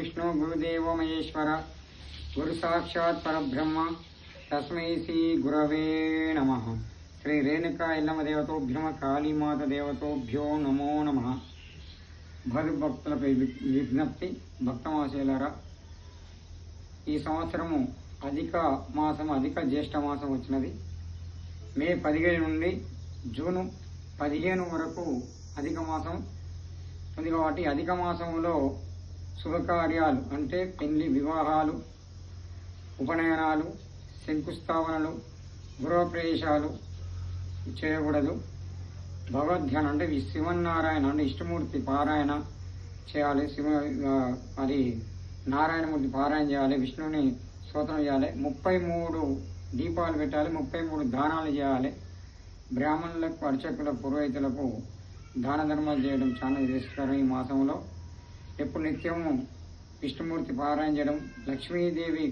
गुरुर्विष्णु गुरुदेवो महेश्वर गुरु साक्षात् परब्रह्म तस्मै श्री गुरवे नमः। श्री रेणुका एल्लम्म देवतोभ्यो कालीमाता देवतोभ्यो नमो नमः। భక్తులపై విజ్ఞప్తి, భక్తమాసేలారా, ఈ సంవత్సరము అధిక జ్యేష్ఠ మాసం వచ్చినది. మే 17 నుండి జూన్ 15 వరకు అధిక మాసం ఉంది. కాబట్టి అధిక మాసంలో శుభకార్యాలు అంటే పెళ్లి, వివాహాలు, ఉపనయనాలు, శంకుస్థాపనలు, గృహప్రవేశాలు చేయకూడదు. భగవద్ధ్యానం అంటే శివనారాయణ అంటే ఇష్టమూర్తి పారాయణ చేయాలి. అది నారాయణమూర్తి పారాయణ చేయాలి. విష్ణుని స్తోత్రం చేయాలి. 33 దీపాలు పెట్టాలి. 33 దానాలు చేయాలి. బ్రాహ్మణులకు, అర్చకులకు, పురోహితులకు దాన ధర్మాలు చేయడం చాలా శ్రేష్టకరం. ఈ మాసంలో ఎప్పుడు నిత్యము విష్ణుమూర్తి పారాయణ చేయడం, లక్ష్మీదేవి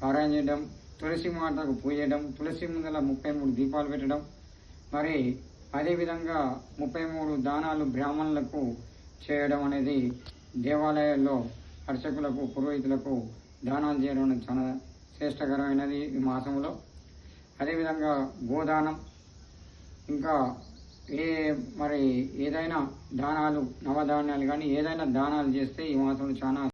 పారాయణ చేయడం, తులసి మాతకు పూజ చేయడం, తులసి ముందల 33 దీపాలు పెట్టడం, మరి అదేవిధంగా 33 దానాలు బ్రాహ్మణులకు చేయడం అనేది దేవాలయాల్లో అర్చకులకు, పురోహితులకు దానాలు చేయడం అనేది చాలా శ్రేష్టకరమైనది ఈ మాసంలో. అదేవిధంగా గోదానం, ఇంకా ఏదైనా దానాలు, నవధాన్యాలు కానీ ఏదైనా దానాలు చేస్తే ఈ మాసంలో చాలా